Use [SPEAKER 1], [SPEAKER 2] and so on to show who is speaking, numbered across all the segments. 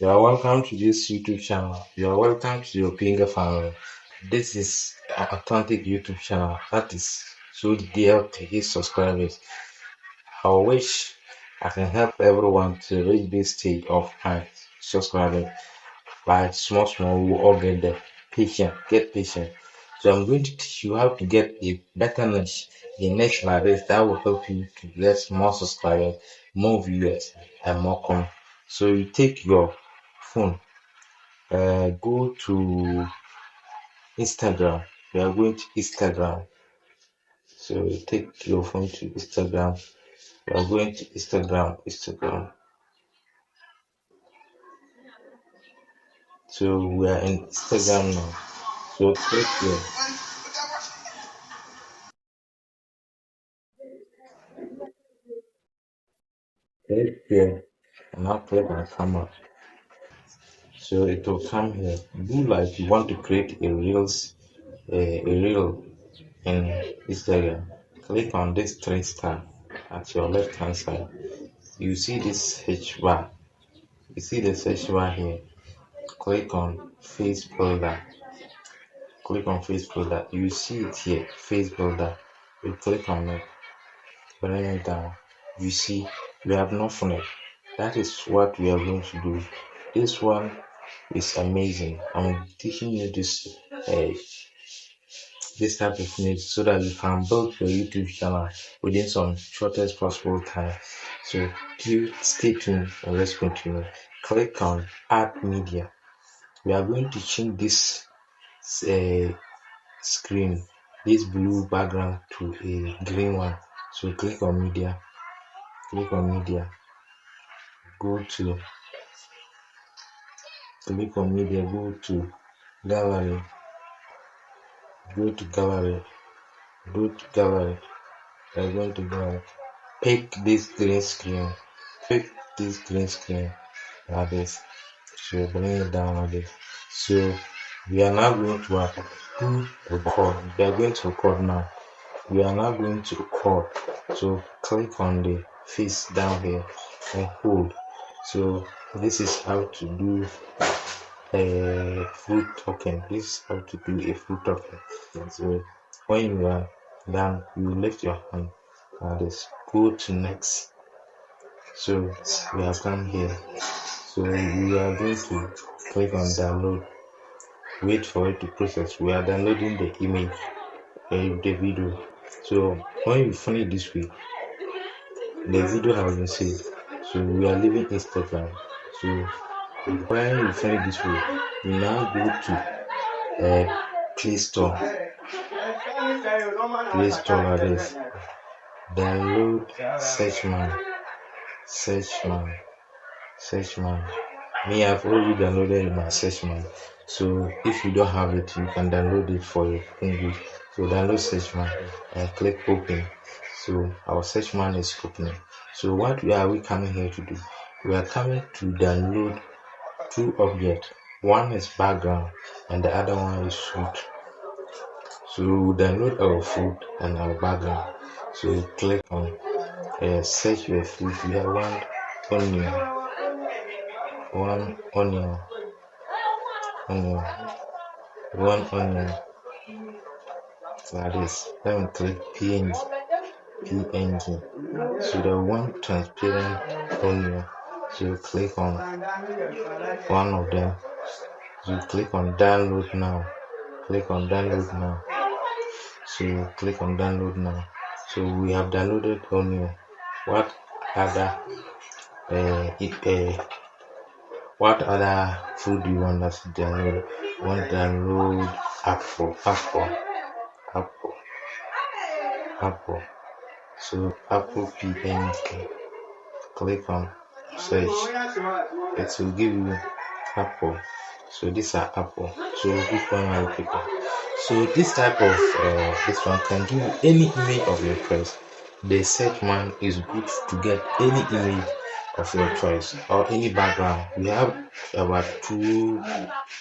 [SPEAKER 1] You are welcome to this YouTube channel. You are welcome to your Pinga family. This is an authentic YouTube channel that is so dear to his subscribers. I wish I can help everyone to reach this stage of my subscribers. By small, we all get there. Get patient. So I'm going to teach you how to get a better niche, a niche like this that will help you to get more subscribers, more viewers, and more comments. So you take your phone, go to Instagram. We are going to Instagram. So you take your phone to Instagram. We are going to Instagram. So we are in Instagram now. So click here, and now click on camera. So it will come here. Do like you want to create a reel in Instagram. Click on this three star at your left hand side. You see this H bar. You see the search bar here. Click on Face Builder. Click on Face Builder. You see it here, Face Builder. You click on it, bring it down. You see we have nothing. That is what we are going to do. This one is amazing. I'm teaching you uh, this type of needs so that you can build your YouTube channel within some shortest possible time. So do stay tuned and let's continue. Click on Add Media. We are going to change this screen, this blue background to a green one. So click on Media. Click on Media. Go to Click on Media. Go to Gallery. Go to Gallery. Go to Gallery. We are going to Gallery. Pick this green screen. Pick this green screen like this. So bring it down like this. So we are now going to do record. We are going to record now. We are now going to record. So click on the face down here and hold. So this is how to do a full token. This is how to do a full token. So when you are done, you lift your hand like this. Go to next. So we have come here. So we are going to click on download. Wait for it to process. We are downloading the image and the video. So when you finish this way, the video has been saved. So we are leaving Instagram. So when you finish this way, we now go to Play Store. Play Store like this. Download Searchman. Me, I've already downloaded my Searchman. So if you don't have it, you can download it for your English. So download Searchman and click open. So our Searchman is opening. So what are we coming here to do? We are coming to download two objects. One is background and the other one is food. So we download our food and our background. So you click on search your food. We have onion, one onion, onion, one onion like this. Then click PNG. So the one transparent onion. So you click on one of them. So you click on download now. Click on download now. So you click on download now. So we have downloaded onion. What other what other food do you want us to download? You want to download apple. So apple PNG. Click on search. It will give you apple. So these are apple. So which one are you picking? So this type of this one can give you any image of your choice. The search man is good to get any image of your choice or any background. We have about two.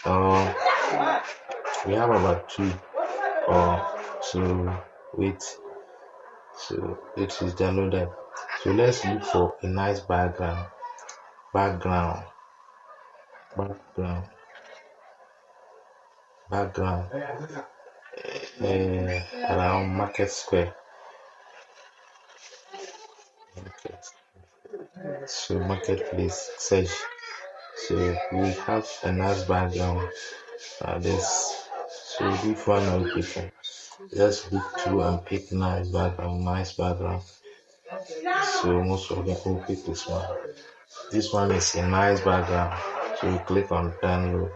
[SPEAKER 1] Uh, we have about two. So wait. So it is downloaded. So let's look for a nice background. background around Market Square. So Marketplace search. So we have a nice background. This. So which one are we picking? Just look through and pick nice background. So most of them will pick this one. This one is a nice background. So you click on download.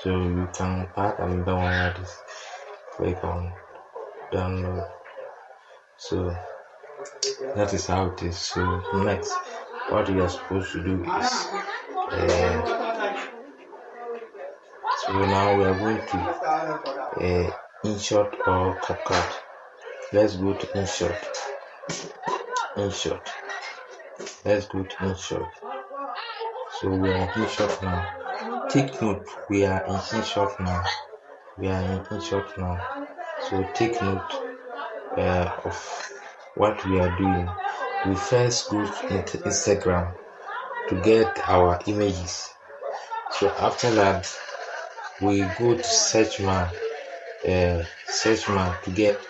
[SPEAKER 1] So you can add another one like this. Click on download. So that is how it is. So next, what you are supposed to do is so now we are going to insert or CapCut. Let's go to insert. Let's go to insert. So we are in insert now. Take note, we are in insert now. So take note of what we are doing. We first go into Instagram to get our images. So after that, we go to search man to get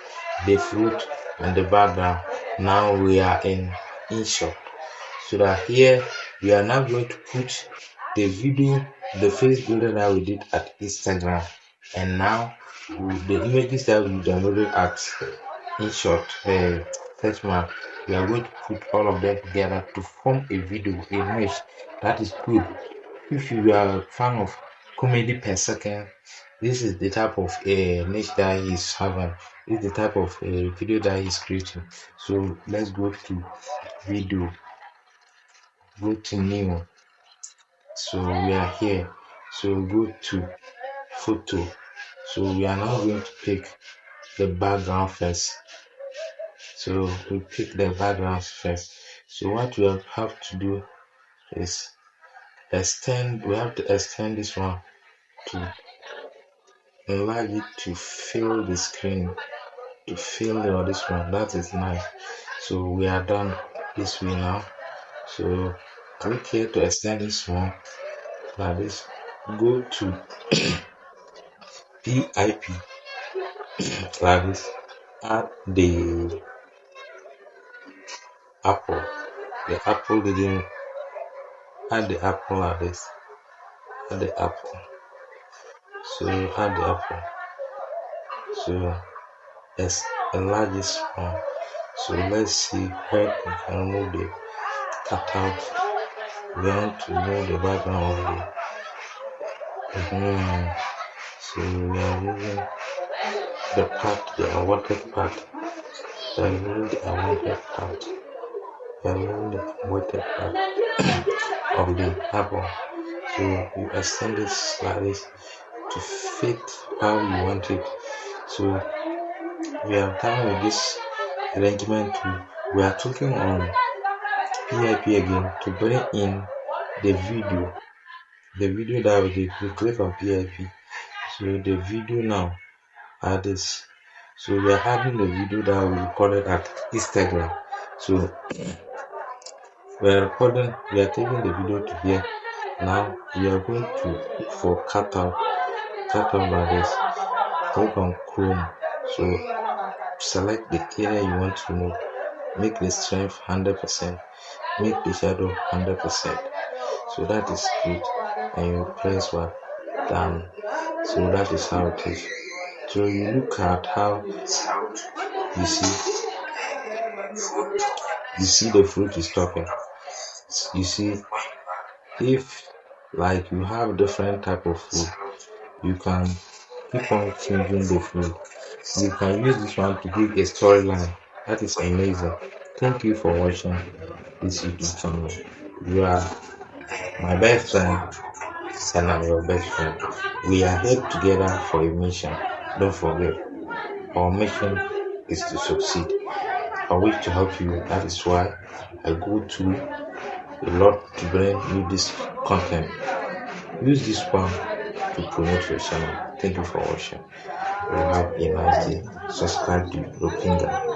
[SPEAKER 1] the fruit and the background. Now we are in InShot. So that here we are now going to put the video, the face builder that we did at Instagram, and now the images that we downloaded at InShot, search map, we are going to put all of them together to form a video, a mesh that is good. If you are a fan of comedy per second, this is the type of niche that he's having. This is the type of video that he's creating. So let's go to video, go to new. So we are here. So go to photo. So we are now going to pick the background first. So we pick the background first. So what we have to do is extend. We have to extend this one to enlarge it to fill the screen, to fill this one. That is nice. So we are done this way now. So click here to extend this one like this. Go to PIP like this. Add the apple. The apple didn't add the apple like this. Add the apple. So add the apple. So let's enlarge this one. So let's see where we can remove the cutout. We want to remove the background of the so we are using the part, the unwanted part. We are using the unwanted part. We are using the unwanted part of the apple. So you extend this like this to fit how you want it. So we are done with this arrangement tool. We are clicking on PIP again to bring in the video. The video that we did, we click on PIP. So the video now are this. So we are adding the video that we recorded at Instagram. So we are taking the video to here. Now we are going to for cutout like this. Click on Chrome. So select the area you want to know. Make the strength 100%. Make the shadow 100%. So that is good. And you press what? Done. So that is how it is. So you look at how you see the fruit is talking. You see, if like you have different type of food, you can keep on changing the food. You can use this one to give a storyline. That is amazing. Thank you for watching this YouTube channel. You are my best friend and I'm your best friend. We are here together for a mission. Don't forget, our mission is to succeed. I wish to help you. That is why I go through a lot to bring you this content. Use this one to promote your channel. Thank you for watching. You have a nice day. Subscribe to Ropinga.